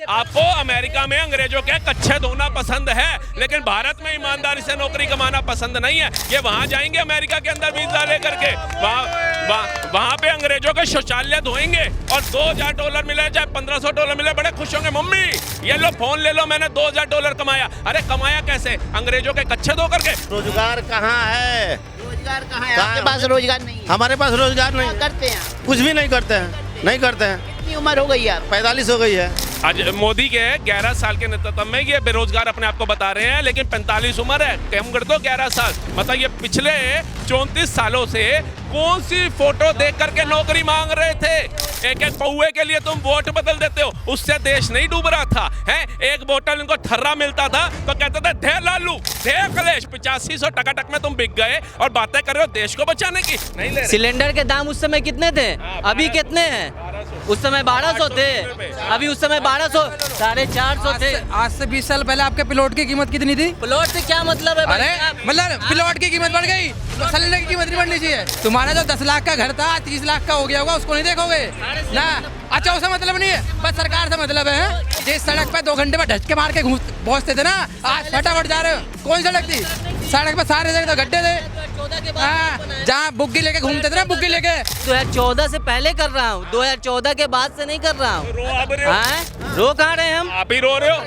आपको अमेरिका में अंग्रेजों के कच्चे धोना पसंद है, लेकिन भारत में ईमानदारी से नौकरी कमाना पसंद नहीं है। ये वहां जाएंगे अमेरिका के अंदर वीजा लेकर के, वहां पे अंग्रेजों के शौचालय धोएंगे और $2000 मिले चाहे $1500 मिले, बड़े खुश होंगे। मम्मी ये लो फोन ले लो, मैंने $2000 कमाया। अरे कमाया कैसे? अंग्रेजों के कच्चे धो करके। रोजगार कहाँ है? रोजगार कहाँ है? आपके पास रोजगार नहीं है? हमारे पास रोजगार नहीं। करते हैं? कुछ भी नहीं करते हैं, नहीं करते हैं। कितनी उम्र हो गई यार? 45 हो गई है। आज मोदी के 11 साल के नेतृत्व में ये बेरोजगार अपने आप को बता रहे हैं, लेकिन 45 उम्र है, कम कर दो 11 साल। मतलब ये पिछले 34 सालों से कौन सी फोटो देख करके नौकरी मांग रहे थे? एक एक पौए के लिए तुम वोट बदल देते हो, उससे देश नहीं डूब रहा था। हैं एक बोतल इनको थर्रा मिलता था तो कहते थे धे लालू धे कलेश, 8500 टकाटक में तुम बिक गए और बातें कर रहे हो देश को बचाने की। नहीं ले रहे। सिलेंडर के दाम उस समय कितने थे? अभी कितने हैं? उस समय 1200 थे, अभी उस समय 1200 450 थे। आज से 20 साल पहले आपके प्लॉट की कीमत कितनी थी? प्लॉट से क्या मतलब है? अरे मतलब प्लॉट की कीमत बढ़ गई तो सिलेंडर की कीमत नहीं बढ़नी चाहिए। तुम्हारा जो 10 लाख का घर था 30 लाख का हो गया होगा, उसको नहीं देखोगे ना। अच्छा उससे मतलब नहीं है, बस सरकार से मतलब है। जिस सड़क पे 2 घंटे में ढचके मार के पहुंचते थे ना, आज फटाफट जा रहे हो। कौन सड़क थी? सड़क पे सारे जगह तो गड्ढे थे। जहाँ बुग्गी लेके घूमते थे ना, बुग्गी लेके। 2014 से पहले कर रहा हूँ, 2014 के बाद से नहीं कर रहा हूँ। रो कहाँ रहे हम? आप ही रो रहे हो,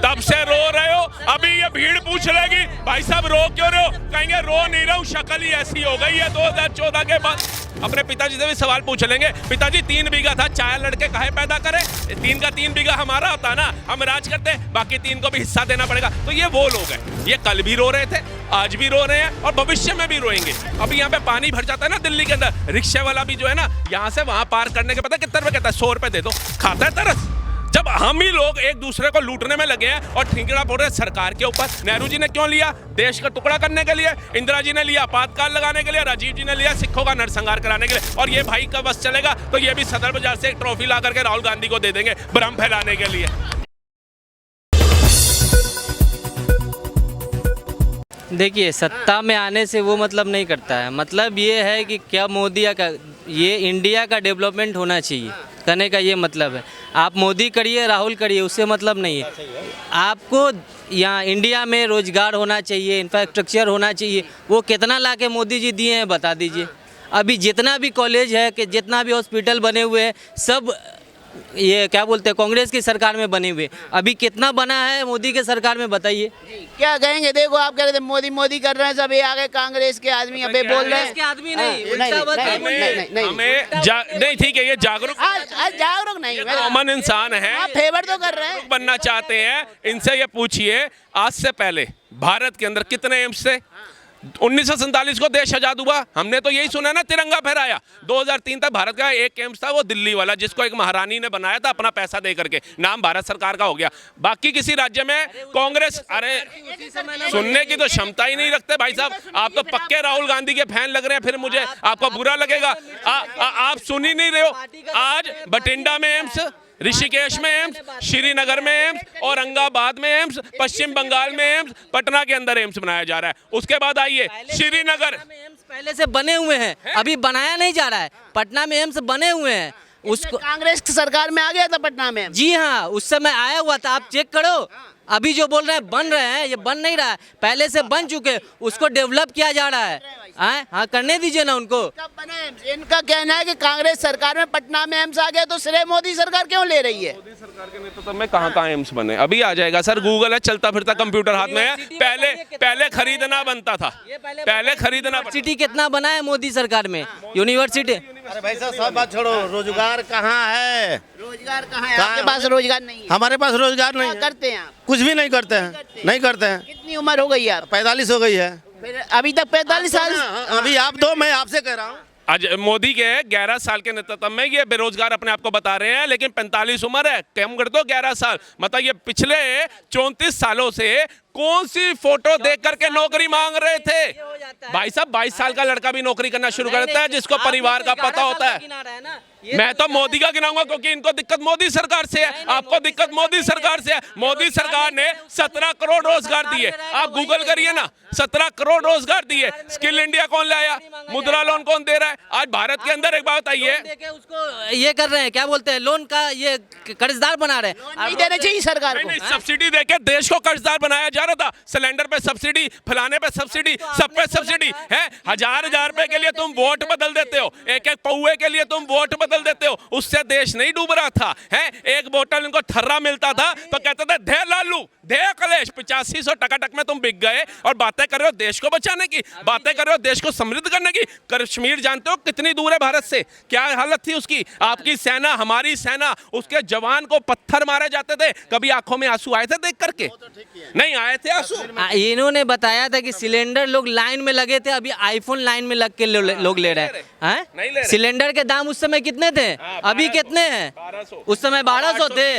तब से रो रहे हो। अभी ये भीड़ पूछ लेगी भाई साहब रो क्यों रहे हो? कहेंगे रो नहीं रहा हूँ, शक्ल ही ऐसी हो गई है 2014 के बाद। अपने पिताजी से भी सवाल पूछ लेंगे, पिताजी 3 बीघा था, 4 लड़के काहे पैदा करे? 3 का 3 बीघा हमारा होता ना, हम राज करते, बाकी 3 को भी हिस्सा देना पड़ेगा। तो ये वो लोग हैं, ये कल भी रो रहे थे, आज भी रो रहे हैं और भविष्य में भी रोएंगे। अभी यहाँ पे पानी भर जाता है ना दिल्ली के अंदर, रिक्शे वाला भी जो है ना, यहाँ से वहाँ पार करने के पता कितने रुपए कहता है? 100 रुपए दे दो, खाता है तरस। जब हम ही लोग एक दूसरे को लूटने में लगे हैं और ठिंगड़ा फोड़ रहे हैं सरकार के ऊपर। नेहरू जी ने क्यों लिया? देश का टुकड़ा करने के लिए। इंदिरा जी ने लिया आपातकाल लगाने के लिए। राजीव जी ने लिया सिखों का नरसंहार कराने के लिए। और ये भाई का बस चलेगा तो ये भी सदर बाजार से एक ट्रॉफी ला करके राहुल गांधी को दे देंगे भ्रम फैलाने के लिए। देखिए, सत्ता में आने से वो मतलब नहीं करता है। मतलब ये है कि क्या मोदी का ये इंडिया का डेवलपमेंट होना चाहिए, करने का ये मतलब है। आप मोदी करिए, राहुल करिए, उससे मतलब नहीं है। आपको यहाँ इंडिया में रोजगार होना चाहिए, इंफ्रास्ट्रक्चर होना चाहिए। वो कितना ला के मोदी जी दिए हैं बता दीजिए। अभी जितना भी कॉलेज है, कि जितना भी हॉस्पिटल बने हुए हैं, सब ये क्या बोलते हैं कांग्रेस की सरकार में बने हुए। अभी कितना बना है मोदी के सरकार में बताइए? क्या कहेंगे? देखो आप कह रहे थे मोदी मोदी कर रहे हैं, सब ये आगे कांग्रेस के आदमी अबे बोल रहे हैं। के आदमी नहीं, नहीं ठीक है, ये जागरूक जागरूक नहीं, कॉमन इंसान है, आप फेवर तो कर रहे हैं, बनना चाहते हैं। इनसे ये पूछिए आज से पहले भारत के अंदर कितने एम्स थे? 1947 को देश आजाद हुआ, हमने तो यही सुना ना, तिरंगा फहराया। 2003 तक भारत का एक एम्स था, वो दिल्ली वाला, जिसको एक महारानी ने बनाया था अपना पैसा दे करके, नाम भारत सरकार का हो गया। बाकी किसी राज्य में कांग्रेस, अरे सुनने की तो क्षमता ही नहीं रखते भाई साहब। आप तो पक्के राहुल गांधी के फैन लग रहे हैं, फिर मुझे आपको बुरा लगेगा। आप सुन ही नहीं रहे हो। आज बठिंडा में एम्स, ऋषिकेश में एम्स, श्रीनगर में एम्स, औरंगाबाद में एम्स, पश्चिम बंगाल में एम्स, पटना के अंदर एम्स बनाया जा रहा है। उसके बाद आइए श्रीनगर, एम्स पहले से बने हुए हैं, अभी बनाया नहीं जा रहा है। पटना में एम्स बने हुए हैं, उसको कांग्रेस की सरकार में आ गया था पटना में। जी हाँ, उस समय आया हुआ था, आप चेक करो। अभी जो बोल रहे हैं बन रहे हैं, ये बन नहीं रहा है, पहले से बन चुके, उसको डेवलप किया जा रहा है। हाँ, करने दीजिए ना उनको। कब बने? इनका कहना है कि कांग्रेस सरकार में पटना में एम्स आ गया, तो श्रेय मोदी सरकार क्यों ले रही है? मोदी सरकार के नेतृत्व में कहाँ एम्स बने? अभी आ जाएगा सर, गूगल है, चलता फिरता कंप्यूटर हाथ में है। पहले खरीदना बनता था, पहले खरीदना। सिटी कितना बना है मोदी सरकार में? यूनिवर्सिटी। अरे भाई साहब सब बात छोड़ो, रोजगार कहाँ है? रोजगार कहाँ है? आपके पास रोजगार नहीं है? हमारे पास रोजगार नहीं है। करते हैं आप? कुछ भी नहीं करते हैं, नहीं करते हैं। कितनी उम्र हो गई यार? 45 हो गई है। फिर अभी तक 45 साल? अभी आप दो, मैं आपसे कह रहा हूँ। आज मोदी के 11 साल के नेतृत्व में ये बेरोजगार अपने आप को बता रहे हैं, लेकिन 45 उम्र है, कम कर दो 11 साल। मतलब ये पिछले 34 सालों से कौन सी फोटो देख करके नौकरी मांग रहे थे? भाई साहब 22 साल का लड़का भी नौकरी करना शुरू करता है, जिसको परिवार का पता होता है। मैं तो मोदी का गिनाऊंगा क्योंकि इनको दिक्कत मोदी सरकार से है, आपको दिक्कत मोदी सरकार से है। मोदी सरकार ने 17 करोड़ रोजगार दिए, आप गूगल करिए ना, 17 करोड़ रोजगार दिए। स्किल इंडिया कौन लाया, मुद्रा लोन कौन दे रहा है? आज भारत के अंदर एक बात आई है, उसको ये कर रहे हैं, क्या बोलते हैं, लोन का ये कर्जदार बना रहे हैं। नहीं देना चाहिए सरकार को। सब्सिडी देके देश को कर्जदार बनाया जा रहा था। सिलेंडर पे सब्सिडी, फलाने पे सब्सिडी, सब पे सब्सिडी है। हजार रुपए के लिए तुम वोट बदल देते हो, एक एक पौए के लिए तुम वोट बदल देते हो, उससे देश नहीं डूब रहा था। है एक बोतल इनको थर्रा मिलता था तो कहते थे धे लालू धे कलेश, 8500 टकाटक में तुम बिक गए और बातें कर रहे हो देश को बचाने की, बातें कर रहे हो देश को समृद्ध करने की। कश्मीर जानते हो कितनी दूर है भारत से, क्या हालत थी उसकी? आपकी सेना, हमारी सेना, उसके जवान को पत्थर मारे जाते थे। कभी आंखों में आंसू आए थे देख करके? नहीं आए थे आंसू। इन्होंने बताया था कि सिलेंडर लोग लाइन में लगे थे, अभी आईफोन लाइन में लग के लोग ले रहे हैं। नहीं ले रहे। सिलेंडर के दाम उस समय कितने थे, अभी कितने हैं? 1200। उस समय 1200 थे,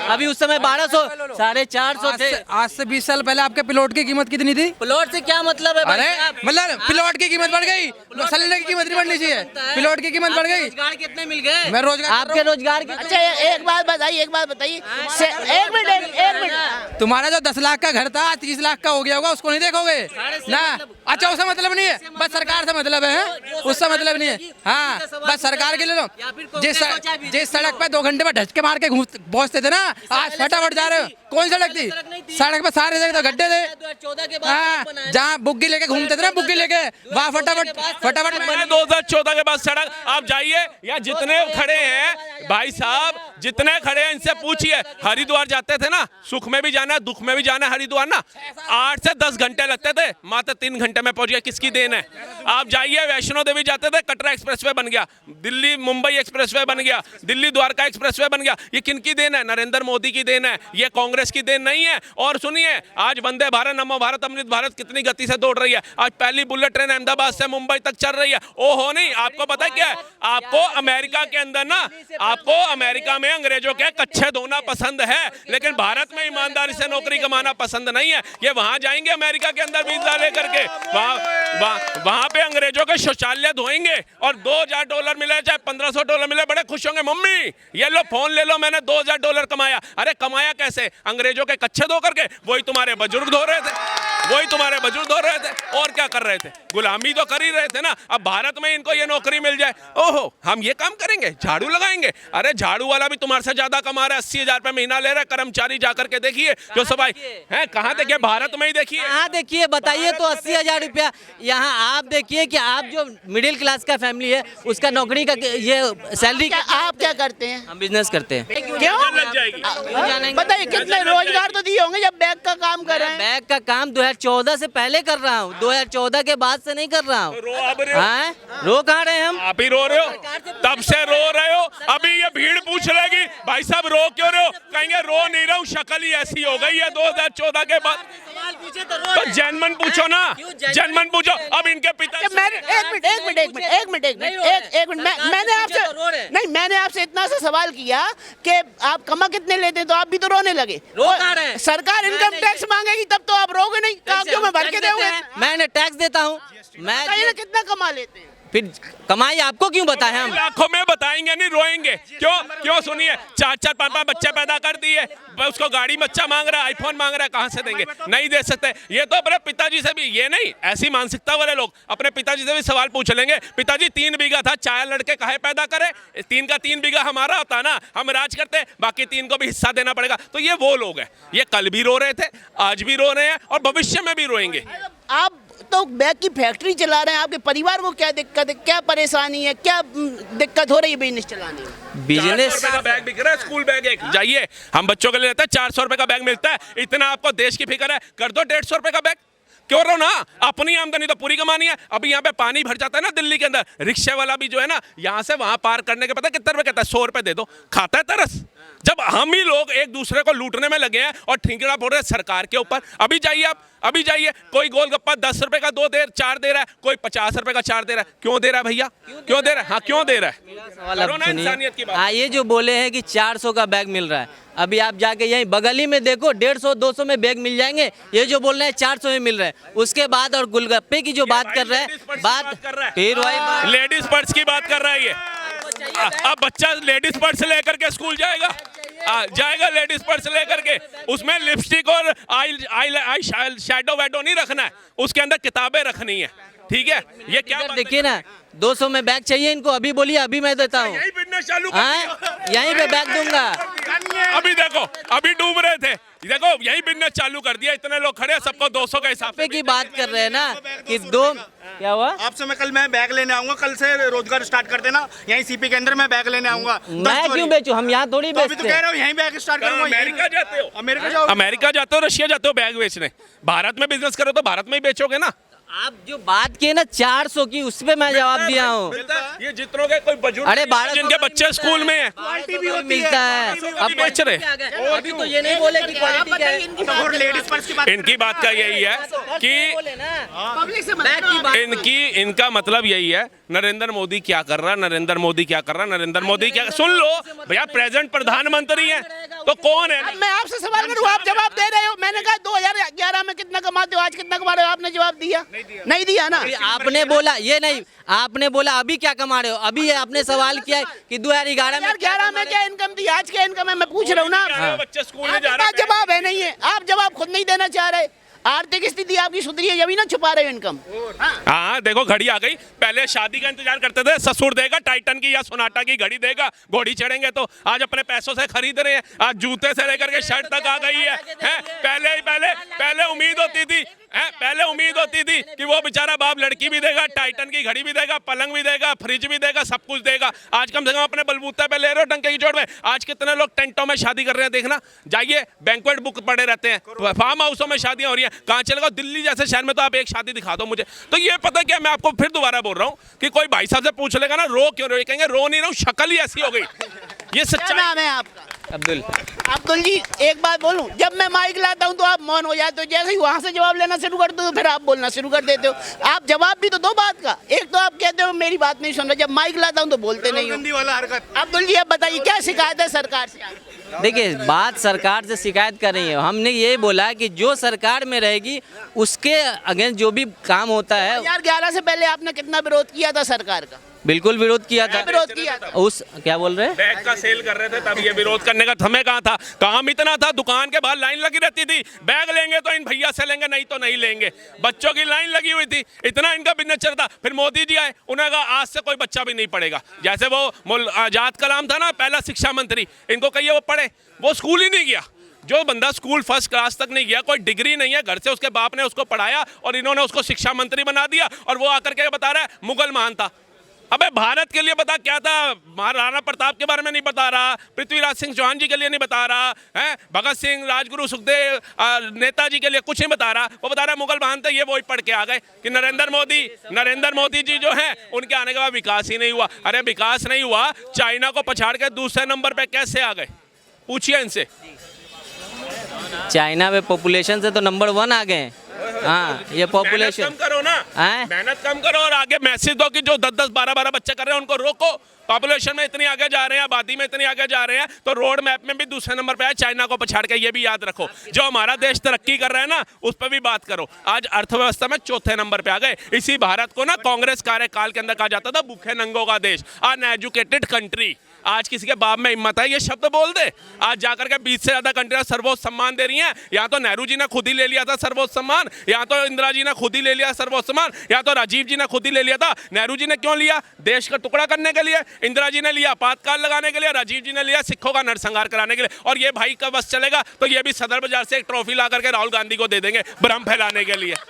अभी उस समय 1200, 450 थे। आज से 20 साल पहले आपके प्लॉट की कीमत कितनी थी? प्लॉट से क्या मतलब है भाई अरे साहब? मतलब प्लॉट की कीमत बढ़ गई, सिलेंडर की कीमत नहीं बढ़नी चाहिए, प्लॉट की कीमत बढ़ गई। रोजगार कितने मिल गए? मैं रोजगार आपके रोजगार कितने? अच्छा एक बात बताइए, एक मिनट। तुम्हारा जो 10 लाख का घर था 30 लाख का हो गया होगा, उसको नहीं देखोगे ना? अच्छा उससे मतलब नहीं है, बस सरकार से मतलब है, उससे मतलब नहीं है। हाँ बस सरकार के ले लो। जिस सड़क पे 2 घंटे में ढचके मार के पहुंचते थे ना, आज फटाफट जा रहे हो। कौन सड़क थी? सड़क पे सारे जगह गड्ढे थे। 2014 के हाँ बाद जहाँ बुग्गी लेके घूमते थे ना, बुग्गी लेके वहाँ फटाफट 2014 के बाद सड़क, आप जाइए या जितने खड़े हैं भाई साहब, जितने खड़े हैं इनसे पूछिए। हरिद्वार जाते थे ना, सुख में भी जाना है दुख में भी जाना है, हरिद्वार ना 8 से 10 घंटे लगते थे, मात्र 3 घंटे में पहुंच गया। किसकी देन है? आप जाइए वैष्णो देवी जाते थे, कटरा एक्सप्रेसवे बन गया, दिल्ली मुंबई एक्सप्रेसवे बन गया, दिल्ली द्वारका एक्सप्रेसवे बन गया। ये किनकी देन है? नरेंद्र मोदी की देन है, ये कांग्रेस की देन नहीं है। और सुनिए, आज वंदे भारत, नमो भारत, अमृत भारत कितनी गति से दौड़ रही है। आज पहली बुलेट ट्रेन अहमदाबाद से मुंबई तक चल रही है। ओहो नहीं, आपको पता है क्या है? आपको अमेरिका के अंदर ना, आपको अमेरिका में अंग्रेजों के कच्छे धोना पसंद है, लेकिन भारत में ईमानदारी से नौकरी कमाना पसंद नहीं है। ये वहां जाएंगे अमेरिका के अंदर वीजा लेकर के, वहां पे अंग्रेजों के शौचालय धोएंगे और $2000 मिले चाहे $1500 मिले, बड़े खुश होंगे। मम्मी ये लो फोन ले लो, मैंने $2000 कमाया। अरे कमाया कैसे? अंग्रेजों के कच्छे धो करके। वही तुम्हारे बुजुर्ग धो रहे थे, वही तुम्हारे बुजुर्ग धो रहे थे, और क्या कर रहे थे? गुलामी तो कर ही रहे थे ना। अब भारत में इनको ये नौकरी मिल जाए, ओहो हम ये काम करेंगे, झाड़ू लगाएंगे। अरे झाड़ू वाला भी तुम्हारे से ज्यादा कमा रहा है, 80,000 रुपए महीना ले रहा है। कर्मचारी जाकर के देखिए जो सफाई है, कहाँ देखिए? भारत में ही देखिए। हाँ देखिए, बताइए तो 80,000 रुपया। यहाँ आप देखिए कि आप जो मिडिल क्लास का फैमिली है, उसका नौकरी का ये सैलरी। आप क्या करते हैं? हम बिजनेस करते हैं। क्यों? लग जाएगी। बताइए कितने रोजगार तो दिए होंगे जब बैग का काम कर रहे हैं। बैग का काम 2014 से पहले कर रहा हूँ, 2014 के बाद से नहीं कर रहा हूँ। हाँ, रो कहाँ रहे हम? आप ही रो रहे हो, तब से रो रहे हो। अभी ये भीड़ पूछ लेगी भाई साहब रो क्यों रहे हो? कहेंगे रो नहीं रहा हूँ, शक्ल ही ऐसी हो गई है 2014 के बाद। तो जनमन पूछो ना, जनमन पूछो। अब इनके पिता मैंने आपसे इतना सा सवाल किया कि आप कमा कितने लेते हैं, तो आप भी तो रोने लगे। सरकार इनकम टैक्स मांगेगी तब तो आप रोगे नहीं, क्यों मैं भर के दोगे? मैंने टैक्स देता हूँ। मैं कितना कमा लेते हैं? फिर कमाई आपको क्यों बताएं हम? लाखों में बताएंगे नहीं, रोएंगे क्यों? सुनिए, 4-4, 5-5 बच्चे पैदा कर दिए, उसको गाड़ी बच्चा मांग रहा है, आईफोन मांग रहा है, कहां से देंगे? नहीं दे सकते। ये तो अपने पिताजी से भी, ये नहीं ऐसी मानसिकता वाले लोग अपने पिताजी से भी सवाल पूछ लेंगे, पिताजी 3 बीघा था, 4 लड़के काहे पैदा करे? 3 का 3 बीघा हमारा होता ना, हम राज करते, बाकी 3 को भी हिस्सा देना पड़ेगा। तो ये वो लोग हैं, ये कल भी रो रहे थे, आज भी रो रहे हैं और भविष्य में भी रोएंगे। आप तो बैग की फैक्ट्री चला रहे हैं, आपके परिवार को क्या दिक्कत है, क्या परेशानी है, क्या दिक्कत हो रही है बिजनेस चलाने में? बिजनेस का बैग बिक रहा है, स्कूल बैग एक जाइए, हम बच्चों के लिए लेते हैं, 400 रुपए का बैग मिलता है। इतना आपको देश की फिक्र है, कर दो 150 रुपए का बैग। क्यों रहो ना, अपनी आमदनी तो पूरी कमानी है। अभी यहाँ पे पानी भर जाता है ना दिल्ली के अंदर, रिक्शे वाला भी जो है ना, यहाँ से वहां पार करने के पता कितने रुपए कहता है? 100 रुपए दे दो, खाता है तरस। जब हम ही लोग एक दूसरे को लूटने में लगे हैं और ठिंगड़ा फोड़ रहे हैं सरकार के ऊपर। अभी जाइए आप, अभी जाइए, कोई गोलगप्पा 10 रुपए का 2 4 दे रहा है, कोई 50 रुपए का 4 दे रहा है। क्यों दे रहा है भैया? क्यों दे रहा है? हाँ क्यों दे रहा है? सवाल आप सुनिए। हाँ, ये जो बोले हैं कि 400 का बैग मिल रहा है, अभी आप जाके यहीं बगली में देखो 150-200 में बैग मिल जाएंगे। ये जो बोल रहे हैं 400 में मिल रहे हैं, उसके बाद और गुलगप्पे की जो बात कर रहे हैं, बात फिर वही लेडीज पर्स की बात कर रहा है। ये अब बच्चा लेडीज पर्स लेकर के स्कूल जाएगा, जाएगा लेडीज पर्स लेकर के, उसमें लिपस्टिक और आई शैडो वैडो नहीं रखना है, उसके अंदर किताबें रखनी है, ठीक है। ये क्या इधर देखिए ना, 200 में बैग चाहिए इनको, अभी बोलिए, अभी मैं देता हूँ, यही बिजनेस चालू कर दिया। यहीं पे बैग दूंगा। अभी देखो, अभी डूब रहे थे, देखो यही बिजनेस चालू कर दिया, इतने लोग खड़े हैं, सबको 200 के हिसाब पे की बात कर रहे हैं ना कि क्या हुआ? आपसे मैं कल मैं बैग लेने आऊंगा, कल से रोजगार स्टार्ट कर देना यहीं सीपी के अंदर, मैं बैग लेने आऊंगा। मैं क्यों बेचूं, हम यहाँ थोड़ी तो अभी बेचते तो कह रहे हो यहीं बैग स्टार्ट करूंगा। अमेरिका जाते हो, अमेरिका जाओ, अमेरिका जाते हो, रशिया जाते हो बैग बेचने, भारत में बिजनेस करो तो भारत में ही बेचोगे ना। आप जो बात किए ना 400 की, उस पे मैं जवाब दिया हूँ। ये जितनों के कोई बुजुर्ग, अरे 1200 जिनके बच्चे स्कूल में है, क्वालिटी भी मिलता है, अब बेच रहे। अभी तो ये नहीं बोले कि क्वालिटी क्या है। और लेडीज पर्स की बात, इनकी बात का यही है कि पब्लिक से मतलब इनका मतलब यही है, नरेंद्र मोदी क्या कर रहा है, नरेंद्र मोदी क्या कर रहा है, नरेंद्र मोदी क्या, सुन लो भैया, प्रेजेंट प्रधानमंत्री है तो कौन है? अब मैं आपसे सवाल करूं, आप जवाब दे रहे हो। मैंने कहा 2011 में कितना कमाते हो, आज कितना कमा रहे हो, आपने जवाब दिया नहीं दिया ना। आपने बोला ये नहीं, आपने बोला अभी क्या कमा रहे हो, अभी आपने सवाल किया कि 2011 में 2011 में क्या इनकम थी, आज क्या इनकम है, मैं पूछ रहा हूँ ना। बच्चे स्कूल में जा आपके रहे पास जवाब है नहीं है, आप जवाब खुद नहीं देना चाह रहे। आर्थिक स्थिति आपकी सुधरी है, अभी ना छुपा रहे हो इनकम। हाँ देखो घड़ी आ गई, पहले शादी का इंतजार करते थे, ससुर देगा टाइटन की या सोनाटा की घड़ी देगा, घोड़ी चढ़ेंगे, तो आज अपने पैसों से खरीद रहे हैं, आज जूते से लेकर के शर्ट तक आ गई है। पहले उम्मीद होती थी, पहले उम्मीद होती थी कि वो बेचारा बाप लड़की भी देगा, टाइटन की घड़ी भी देगा, पलंग भी देगा, फ्रिज भी देगा, सब कुछ देगा। आज कम से कम अपने बलबूते पे ले रहे हो डंके की चोट में। आज कितने लोग टेंटों में शादी कर रहे हैं, देखना जाइए, बैंक्वेट बुक पड़े रहते हैं, फार्म हाउसों में शादियां हो रही हैं। कहाँ चलेगा, दिल्ली जैसे शहर में तो आप एक शादी दिखा दो मुझे। तो ये पता क्या, मैं आपको फिर दोबारा बोल रहा हूँ कि कोई भाई साहब से पूछ लेगा ना रो क्यों रहे हो, कहेंगे रो नहीं रहा हूँ, शक्ल ही ऐसी हो गई। ये क्या सच्चाई नाम है आपका? अब्दुल। अब्दुल जी, एक बात बोलूं, जब मैं माइक लाता हूं तो आप मौन हो जाते हो, जैसे ही वहां से जवाब लेना शुरू करते हो फिर आप बोलना शुरू कर देते हो। आप जवाब भी तो दो बात का, एक तो आप कहते हो मेरी बात नहीं सुन रहे, जब माइक लाता हूं तो बोलते नहीं हो। वाला हरकत। अब्दुल जी अब बताइए क्या शिकायत है सरकार से? देखिए, बात सरकार से शिकायत कर रही है, हमने ये बोला कि जो सरकार में रहेगी उसके अगेंस्ट जो भी काम होता है। 2011 से पहले आपने कितना विरोध किया था सरकार का? बिल्कुल विरोध किया था। विरोध किया था उस क्या बोल रहे हैं, बैग का सेल कर रहे थे, तब ये विरोध करने का समय कहाँ था, काम इतना था, दुकान के बाहर लाइन लगी रहती थी, बैग लेंगे तो इन भैया से लेंगे, नहीं तो नहीं लेंगे, बच्चों की लाइन लगी हुई थी, इतना इनका बिजनेस चलता। फिर मोदी जी आए, उन्होंने कहा आज से कोई बच्चा भी नहीं पढ़ेगा। जैसे वो आजाद कलाम था ना, पहला शिक्षा मंत्री, इनको कहिए वो पढ़े, वो स्कूल ही नहीं गया। जो बंदा स्कूल फर्स्ट क्लास तक नहीं गया, कोई डिग्री नहीं है, घर से उसके बाप ने उसको पढ़ाया और इन्होंने उसको शिक्षा मंत्री बना दिया, और वो आकर के बता रहा है मुगल मान था। अबे भारत के लिए बता क्या था, महाराणा प्रताप के बारे में नहीं बता रहा, पृथ्वीराज सिंह चौहान जी के लिए नहीं बता रहा है, भगत सिंह, राजगुरु, सुखदेव, नेताजी के लिए कुछ नहीं बता रहा, वो बता रहा है मुगल मान थे। ये वही पढ़ के आ गए कि नरेंद्र मोदी जी जो हैं उनके आने के बाद विकास ही नहीं हुआ। अरे विकास नहीं हुआ, चाइना को पछाड़ के दूसरे नंबर पे कैसे आ गए, पूछिए इनसे। चाइना में पॉपुलेशन से तो नंबर 1 आ गए। हाँ, ये पॉपुलेशन कम करो ना, हैं? मेहनत कम करो और आगे मैसेज दो कि जो 10-10, 12-12 बच्चे कर रहे हैं उनको रोको। पॉपुलेशन में इतनी आगे जा रहे हैं, आबादी में इतनी आगे जा रहे हैं, तो रोड मैप में भी दूसरे नंबर पे है, चाइना को पछाड़ के। ये भी याद रखो, जो हमारा देश तरक्की कर रहा है ना, उस पर भी बात करो। आज अर्थव्यवस्था में चौथे नंबर पे आ गए। इसी भारत को ना कांग्रेस कार्यकाल के अंदर कहा जाता था भूखे नंगों का देश, अनएजुकेटेड कंट्री। आज किसी के बाप में हिम्मत है ये शब्द बोल दे? आज जाकर के 20 से ज्यादा कंट्रियां सर्वोच्च सम्मान दे रही हैं। यहाँ तो नेहरू जी ने खुद ही ले लिया था सर्वोच्च सम्मान, यहाँ तो इंदिरा जी ने खुद ही ले लिया सर्वोच्च सम्मान, यहाँ तो राजीव जी ने खुद ही ले लिया था। नेहरू जी ने क्यों लिया? देश का टुकड़ा करने के लिए। इंदिरा जी ने लिया आपातकाल लगाने के लिए, राजीव जी ने लिया सिखों का नरसंहार कराने के लिए। और ये भाई का बस चलेगा तो ये भी सदर बाजार से एक ट्रॉफी ला करके राहुल गांधी को दे देंगे भ्रम फैलाने के लिए।